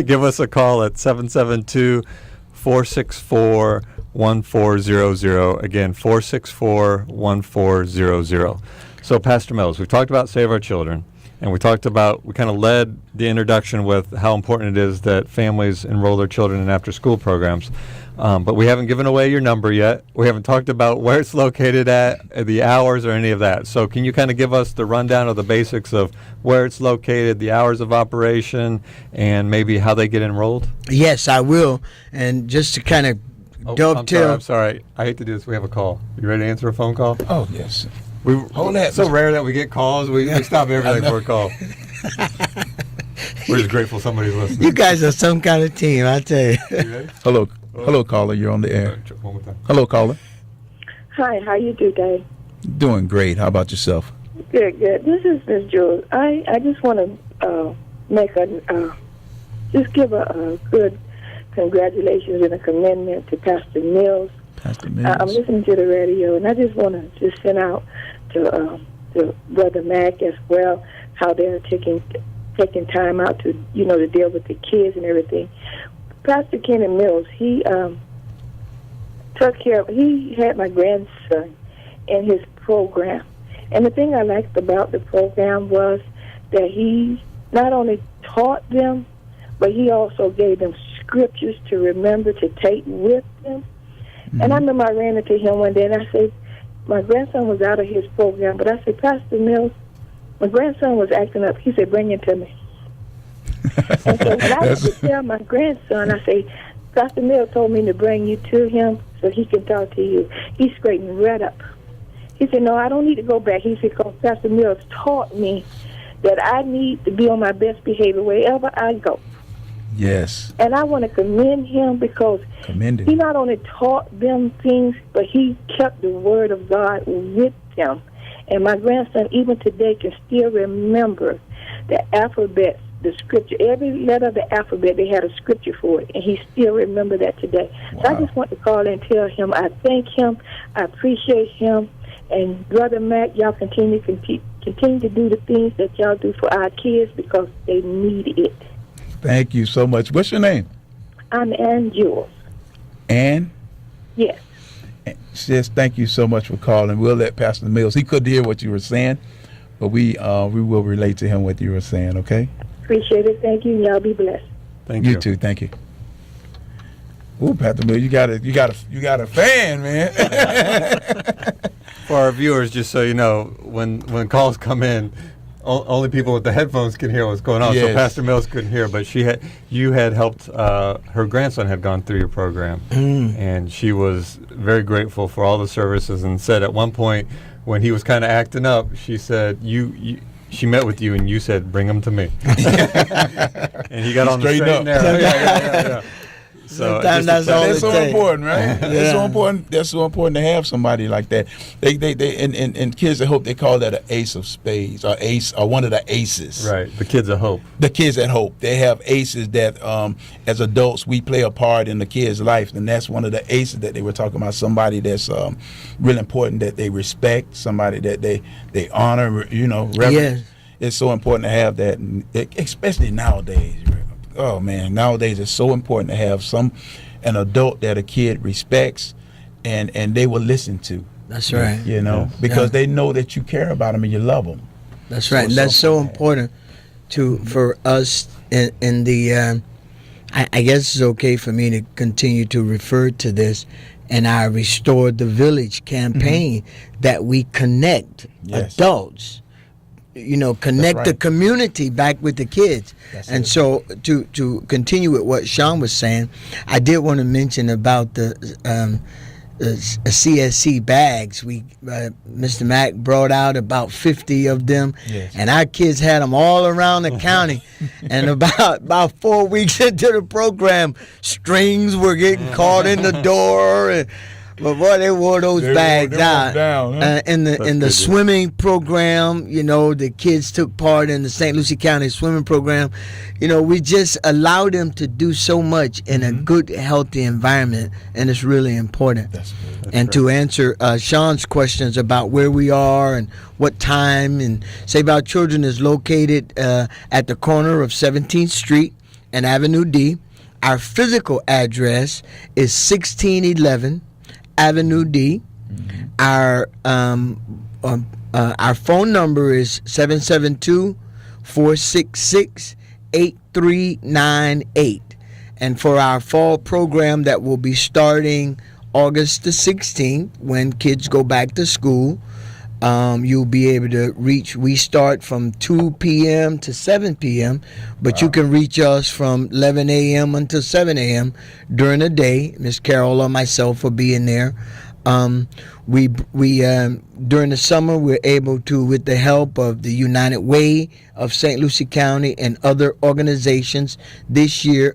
give us a call at 772-464-1400. Again, 464-1400. So, Pastor Mills, we've talked about Save Our Children, and we kind of led the introduction with how important it is that families enroll their children in after-school programs. But we haven't given away your number yet. We haven't talked about where it's located at, the hours, or any of that. So can you kind of give us the rundown of the basics of where it's located, the hours of operation, and maybe how they get enrolled? Yes, I will. And just to kind of dovetail. I'm sorry. I hate to do this. We have a call. You ready to answer a phone call? Oh, yes. Hold that. It's so rare that we get calls. We stop everything for a call. We're just grateful somebody's listening. You guys are some kind of team, I tell you. You ready? Hello, caller. You're on the air. One more time. Hello, caller. Hi, how you do today? Doing great. How about yourself? Good. This is Miss Jules. I just want to give a good congratulations and a commendment to Pastor Mills. Pastor Mills. I'm listening to the radio, and I just want to just send out to Brother Mack as well how they're taking time out to to deal with the kids and everything. Pastor Kenny Mills, he he had my grandson in his program. And the thing I liked about the program was that he not only taught them, but he also gave them scriptures to remember to take with them. Mm-hmm. And I remember I ran into him one day and I said, my grandson was out of his program, but I said, Pastor Mills, my grandson was acting up. He said, bring him to me. And so when I was to tell my grandson, I say, Pastor Mills told me to bring you to him so he can talk to you. He straightened right up. He said, no, I don't need to go back. He said, because Pastor Mills taught me that I need to be on my best behavior wherever I go. Yes. And I want to commend him because he not only taught them things, but he kept the word of God with them. And my grandson, even today, can still remember the alphabet, the scripture. Every letter of the alphabet, they had a scripture for it, and he still remember that today. Wow. So I just want to call and tell him I thank him, I appreciate him, and Brother Mac, y'all continue to do the things that y'all do for our kids because they need it. Thank you so much. What's your name? I'm Ann Jules. Ann? Yes. Sis, thank you so much for calling. We'll let Pastor Mills. He couldn't hear what you were saying, but we will relate to him what you were saying. Okay. Appreciate it. Thank you. Y'all be blessed. Thank you. You too. Thank you. Ooh, Pastor Mills, you got a fan, man. For our viewers, just so you know, when calls come in, only people with the headphones can hear what's going on. Yes. So Pastor Mills couldn't hear, but you had helped. Her grandson had gone through your program, and she was very grateful for all the services. And said at one point when he was kind of acting up, she said she met with you and you said, "Bring them to me," and he got on the Straighten straight up. and narrow. Yeah. So Sometimes that's all That's it so takes. important, right? Yeah. That's so important. That's so important to have somebody like that. They and kids at Hope, they call that an ace of spades, or ace, or one of the aces. Right, the kids of hope. The kids at Hope, they have aces that, as adults, we play a part in the kids' life, and that's one of the aces that they were talking about. Somebody that's really important, that they respect, somebody that they honor, reverence. Yes. It's so important to have that, and especially nowadays. Oh man, nowadays it's so important to have an adult that a kid respects, and they will listen to. That's right. Because they know that you care about them and you love them. That's So right. it's That's so something important for us in the. I guess it's okay for me to continue to refer to this in our Restore the Village campaign, that we connect Yes. adults. Connect right. the community back with the kids. That's And it. so to continue with what Sean was saying, I did want to mention about the CSC bags. Mr. Mack brought out about 50 of them, Yes. and our kids had them all around the county. And about 4 weeks into the program, strings were getting caught in the door. But boy, they wore those They bags wore them out. down, huh? In the swimming program, the kids took part in the St. Lucie County swimming program. We just allowed them to do so much in a good, healthy environment, and it's really important. That's good. And to answer Sean's questions about where we are and what time, and Save Our Children is located at the corner of 17th Street and Avenue D. Our physical address is 1611 Avenue D. Our phone number is 772-466-8398. And for our fall program that will be starting August the 16th, when kids go back to school, you'll be able to reach. We start from 2 p.m. to 7 p.m., but you can reach us from 11 a.m. until 7 a.m. during the day. Miss Carol or myself will be in there. We during the summer, we're able to, with the help of the United Way of St. Lucie County and other organizations. This year,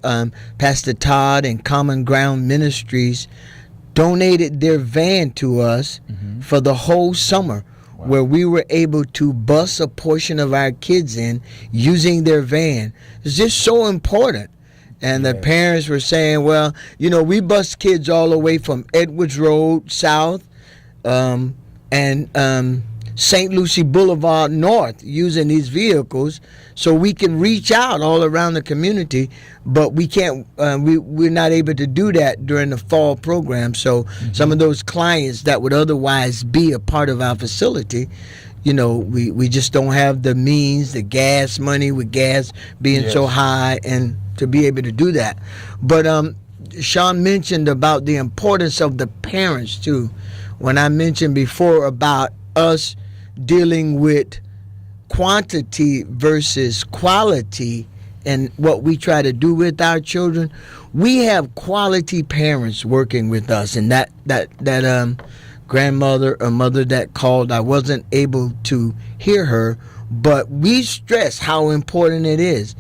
Pastor Todd and Common Ground Ministries donated their van to us for the whole summer. Wow. Where we were able to bus a portion of our kids in using their van. It's just so important. And the parents were saying, well, we bus kids all the way from Edwards Road south and St. Lucie Boulevard north using these vehicles, so we can reach out all around the community. But we can't. We're not able to do that during the fall program. So some of those clients that would otherwise be a part of our facility, we just don't have the means, the gas money, with gas being so high, and to be able to do that. But Sean mentioned about the importance of the parents too. When I mentioned before about us dealing with quantity versus quality and what we try to do with our children, we have quality parents working with us. And that grandmother or mother that called, I wasn't able to hear her, but we stress how important it is.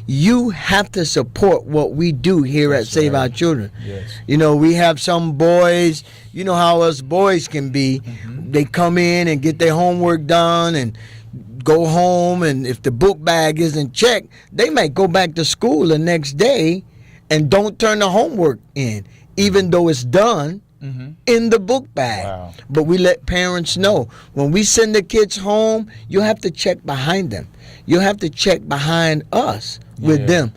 You have to support what we do here at Save Our Children. Yes. We have some boys, how us boys can be. They come in and get their homework done and go home, and if the book bag isn't checked, they might go back to school the next day and don't turn the homework in, even though it's done in the book bag. Wow. But we let parents know, when we send the kids home, you have to check behind them. You have to check behind us with them.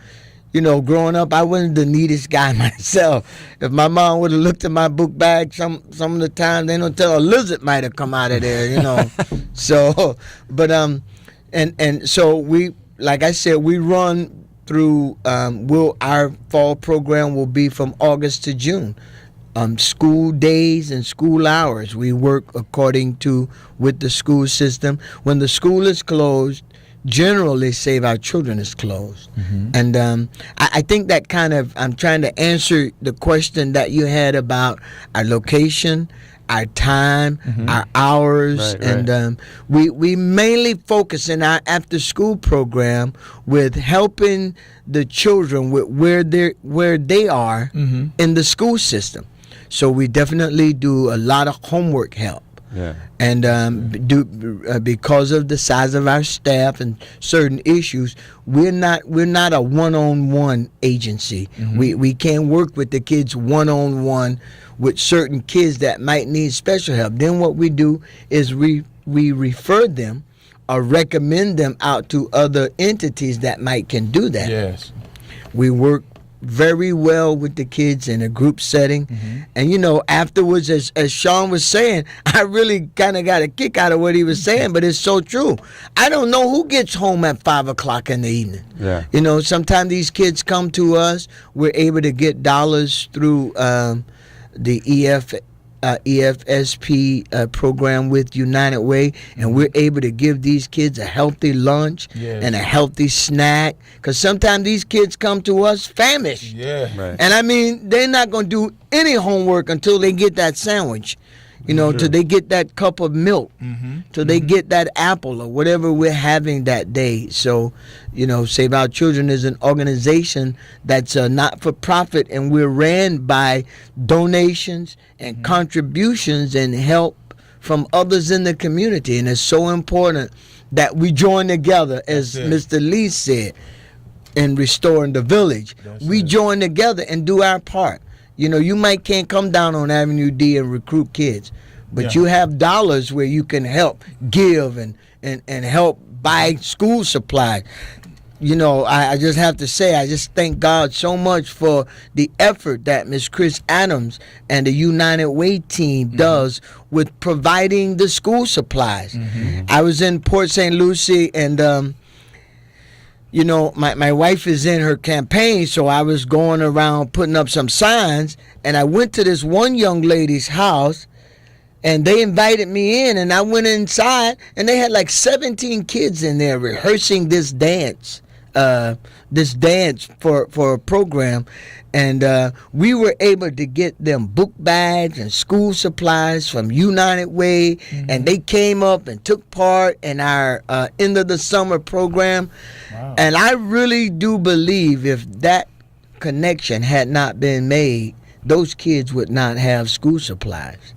Growing up, I wasn't the neatest guy myself. If my mom would have looked at my book bag, some of the time, they don't tell, a lizard might have come out of there, So, but and so we, like I said, we run through. Our fall program will be from August to June. School days and school hours, we work according to with the school system. When the school is closed, generally Save Our Children is closed. And I think that kind of, I'm trying to answer the question that you had about our location, our time, our hours, Right, and we mainly focus in our after school program with helping the children with where they are in the school system. So we definitely do a lot of homework help. Yeah. And because of the size of our staff and certain issues, we're not a one-on-one agency. We can't work with the kids one-on-one with certain kids that might need special help. Then what we do is we refer them or recommend them out to other entities that can do that. Yes. We work very well with the kids in a group setting. And afterwards, as Sean was saying, I really kind of got a kick out of what he was saying, but it's so true. I don't know who gets home at 5 o'clock in the evening. Yeah. Sometimes these kids come to us. We're able to get dollars through the EFSP program with United Way, and we're able to give these kids a healthy lunch and a healthy snack, because sometimes these kids come to us famished. Yeah. Right. And I mean, they're not going to do any homework until they get that sandwich, till they get that cup of milk, till they get that apple or whatever we're having that day. So, Save Our Children is an organization that's not for profit, and we're ran by donations and contributions and help from others in the community. And it's so important that we join together, as Mr. Lee said, in restoring the village. We join together and do our part. You might can't come down on Avenue D and recruit kids, but you have dollars where you can help give and help buy school supplies. I just have to say, I just thank God so much for the effort that Miss Chris Adams and the United Way team does with providing the school supplies. I was in Port St. Lucie, and my wife is in her campaign, so I was going around putting up some signs, and I went to this one young lady's house, and they invited me in, and I went inside, and they had like 17 kids in there rehearsing this dance for a program. And we were able to get them book bags and school supplies from United Way, and they came up and took part in our end of the summer program. Wow. And I really do believe if that connection had not been made, those kids would not have school supplies.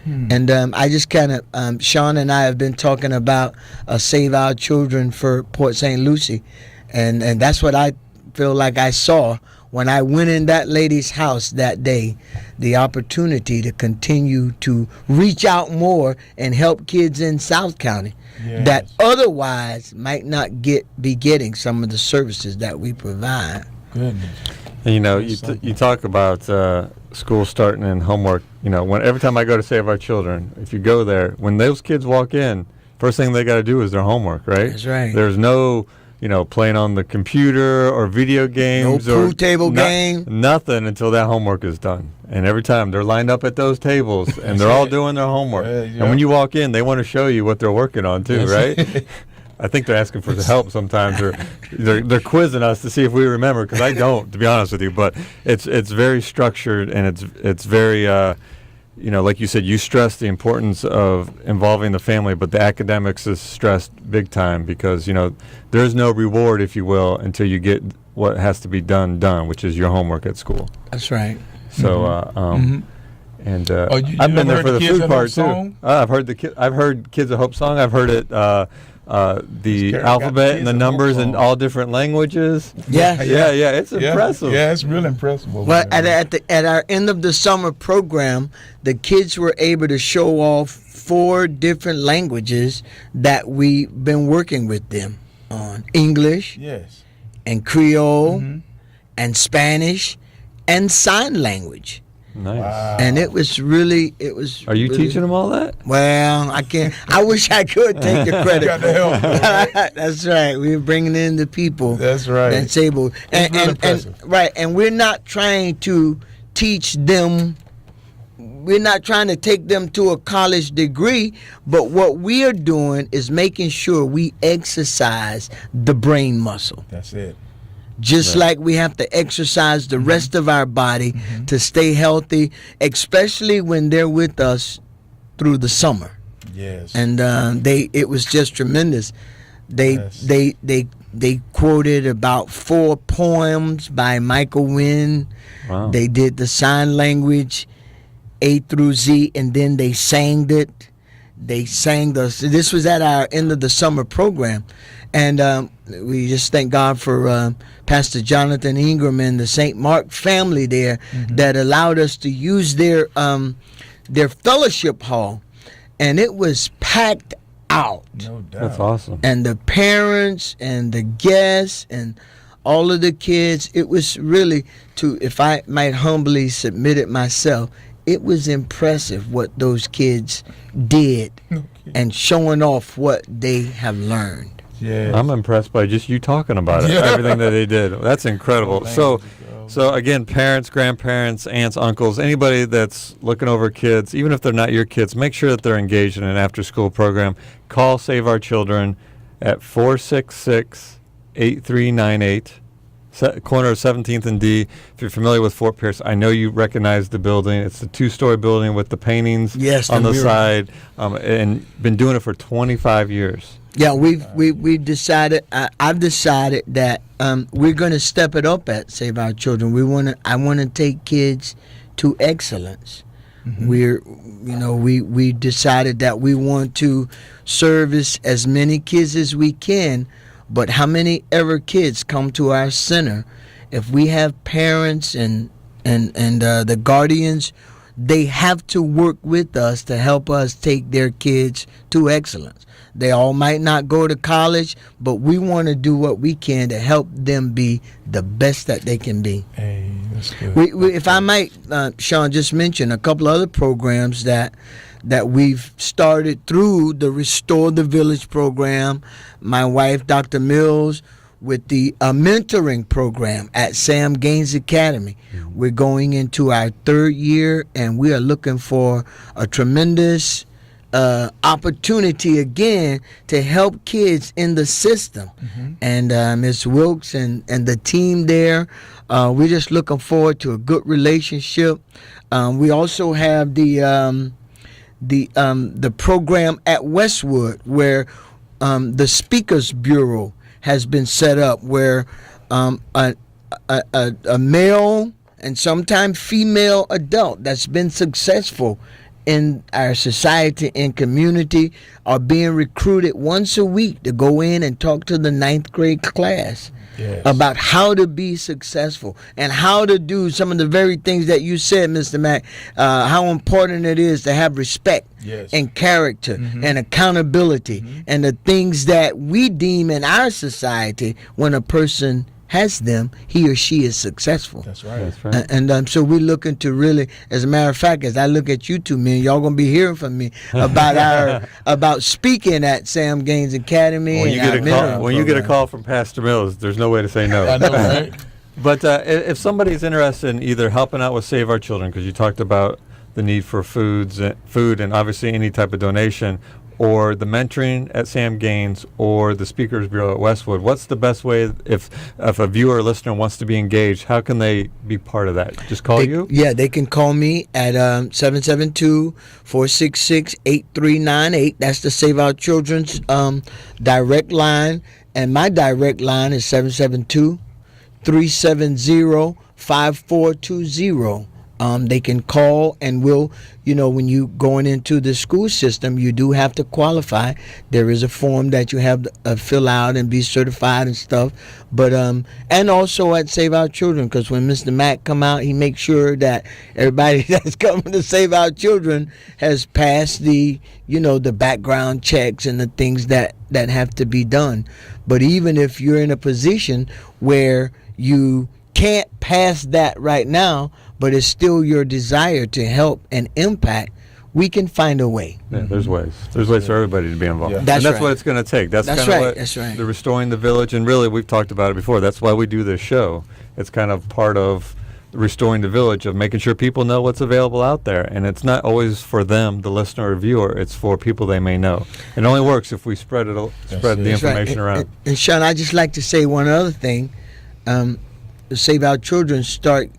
And I just kind of, Sean and I have been talking about Save Our Children for Port St. Lucie, and that's what I feel like I saw when I went in that lady's house that day, the opportunity to continue to reach out more and help kids in South County that otherwise might not be getting some of the services that we provide. Goodness. And, you talk about school starting and homework. Every time I go to Save Our Children, if you go there, when those kids walk in, first thing they got to do is their homework, right? That's right. There's no playing on the computer or video games, no pool table game, nothing until that homework is done. And every time they're lined up at those tables and they're all doing their homework. And when you walk in, they want to show you what they're working on too, right? I think they're asking for help sometimes, or they're quizzing us to see if we remember, because I don't, to be honest with you. But it's very structured, and it's very like you said, you stress the importance of involving the family, but the academics is stressed big time, because there's no reward, if you will, until you get what has to be done, which is your homework at school. That's right. So and I've been there for the food part too. I've heard Kids of Hope song. I've heard it. The alphabet and the numbers in all different languages. Yeah. It's impressive. Yeah, it's real impressive. Well, at our end of the summer program, the kids were able to show off 4 different languages that we've been working with them on: English, and Creole, and Spanish, and sign language. Nice. Wow. And it was. Are you teaching them all that? Well, I can't. I wish I could take the credit. Got to help. That's right. We're bringing in the people. That's right. That's able. And we're not trying to teach them. We're not trying to take them to a college degree, but what we are doing is making sure we exercise the brain muscle. That's it. Just like we have to exercise the rest of our body to stay healthy, especially when they're with us through the summer. Yes. And it was just tremendous. They quoted about 4 poems by Michael Wynn. Wow. They did the sign language A through Z, and then they sang it. They sang this was at our end of the summer program, and we just thank God for Pastor Jonathan Ingram and the St. Mark family there that allowed us to use their fellowship hall, and it was packed out. No doubt. That's awesome. And the parents and the guests and all of the kids, it was really, if I might humbly submit it myself, it was impressive what those kids did and showing off what they have learned. Yeah. I'm impressed by just you talking about it, everything that they did. That's incredible. So again, parents, grandparents, aunts, uncles, anybody that's looking over kids, even if they're not your kids, make sure that they're engaged in an after-school program. Call Save Our Children at 466-8398. Corner of 17th and D. If you're familiar with Fort Pierce, I know you recognize the building. It's the 2-story building with the paintings on the side, and been doing it for 25 years. Yeah, we decided. I've decided that we're going to step it up at Save Our Children. I want to take kids to excellence. We decided that we want to service as many kids as we can. But how many ever kids come to our center? If we have parents and the guardians, they have to work with us to help us take their kids to excellence. They all might not go to college, but we want to do what we can to help them be the best that they can be. Hey, that's good. If I might, Sean, just mention a couple other programs that we've started through the Restore the Village program. My wife, Dr. Mills, with the mentoring program at Sam Gaines Academy. We're going into our 3rd year, and we are looking for a tremendous opportunity again to help kids in the system. And Ms. Wilkes and the team there, we're just looking forward to a good relationship. We also have the program at Westwood, where the Speakers Bureau has been set up, where a male and sometimes female adult that's been successful in our society and community are being recruited once a week to go in and talk to the 9th grade class. Yes. About how to be successful and how to do some of the very things that you said, Mr. Mack, how important it is to have respect and character and accountability and the things that we deem in our society when a person has them, he or she is successful. That's right. That's right. And so we're looking to really, as a matter of fact, as I look at you two men, y'all gonna be hearing from me about about speaking at Sam Gaines Academy. When you get a call from Pastor Mills, there's no way to say no. I know, right? But if somebody's interested in either helping out with Save Our Children, because you talked about the need for food and obviously any type of donation, or the mentoring at Sam Gaines, or the Speakers Bureau at Westwood, what's the best way if a viewer or listener wants to be engaged? How can they be part of that? Just call you? Yeah, they can call me at 772-466-8398. That's the Save Our Children's direct line. And my direct line is 772-370-5420. They can call, and we'll, when you going into the school system, you do have to qualify. There is a form that you have to fill out and be certified and stuff. But and also at Save Our Children, because when Mr. Mack come out, he makes sure that everybody that's coming to Save Our Children has passed the background checks and the things that have to be done. But even if you're in a position where you can't pass that right now, but it's still your desire to help and impact, we can find a way. Yeah, there's ways. There's ways for everybody to be involved. Yeah. That's right. what it's going to take. That's kind of right. what That's right. the Restoring the Village, and really we've talked about it before. That's why we do this show. It's kind of part of Restoring the Village, of making sure people know what's available out there. And it's not always for them, the listener or viewer. It's for people they may know. It only works if we spread the information around. And Sean, I'd just like to say one other thing. Save Our Children start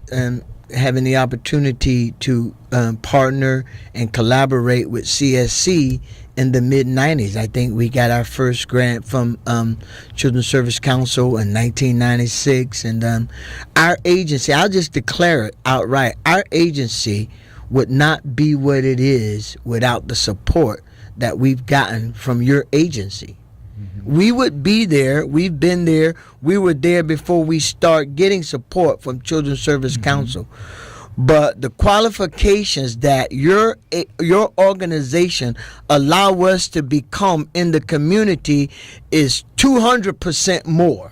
having the opportunity to partner and collaborate with CSC in the mid-90s. I think we got our first grant from Children's Service Council in 1996. And our agency, I'll just declare it outright, our agency would not be what it is without the support that we've gotten from your agency. We would be there. We've been there. We were there before we start getting support from Children's Service Council. But the qualifications that your organization allow us to become in the community is 200% more.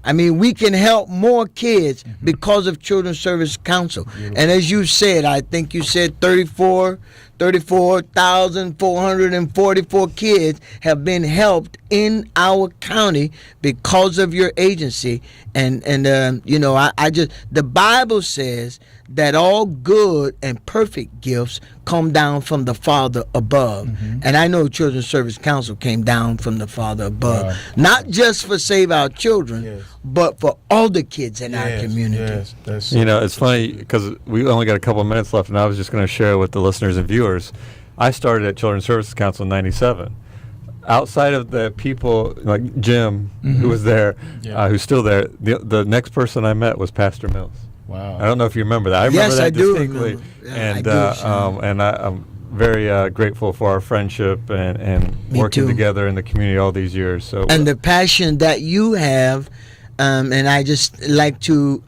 I mean, we can help more kids because of Children's Service Council. And as you said, I think you said 34,444 kids have been helped in our county because of your agency. And you know, I just, the Bible says that all good and perfect gifts come down from the Father above. And I know Children's Service Council came down from the Father above. Wow. Not just for Save Our Children, Yes. but for all the kids in our community. Yes, that's You know, it's funny because we only got a couple of minutes left, and I was just going to share with the listeners and viewers. I started at Children's Services Council in '97. Outside of the people like Jim, who was there, who's still there, the next person I met was Pastor Mills. Wow. I don't know if you remember that. I remember Yes, that I do distinctly. remember. Yeah, I do, Sean. And I'm very grateful for our friendship and Me working too. together in the community all these years. So And the passion that you have, and I just like to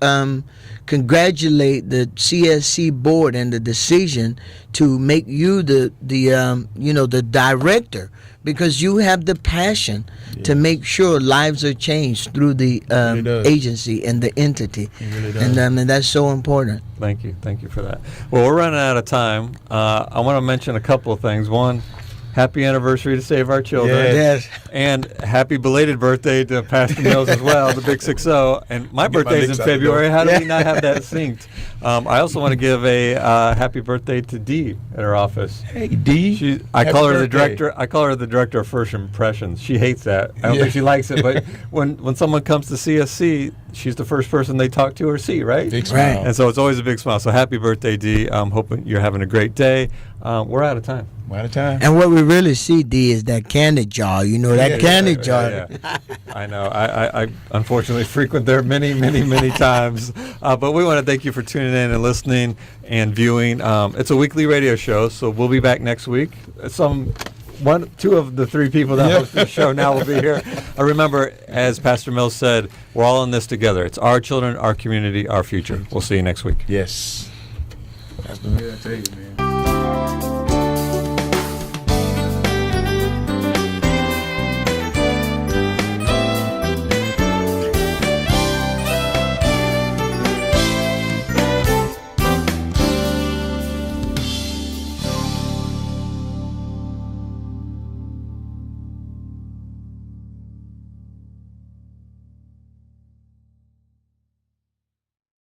congratulate the CSC board and the decision to make you the director, because you have the passion to make sure lives are changed through the does. agency and the entity. It really does. And that's so important. Thank you for that. Well, we're running out of time. I want to mention a couple of things. One, happy anniversary to Save Our Children. Yes. And happy belated birthday to Pastor Mills as well, the Big 6-0. And my Get my birthday's in licks out the February. door. How do we not have that synced? I also want to give a happy birthday to Dee at her office. Hey, D. I Happy call her the birthday. director. I call her the director of first impressions. She hates that. I don't Yeah. think she likes it. But when someone comes to CSC, she's the first person they talk to or see, right? Big Right. smile. And so it's always a big smile. So happy birthday, Dee. I'm hoping you're having a great day. We're out of time. One at a time. And what we really see, D, is that candy jar. You know, that candy jar. Yeah. I know. I unfortunately frequent there many, many, many times. But we want to thank you for tuning in and listening and viewing. It's a weekly radio show, so we'll be back next week. Two of the three people that host the show now will be here. Remember, as Pastor Mills said, we're all in this together. It's our children, our community, our future. We'll see you next week. Yes. That's the way I tell you, man.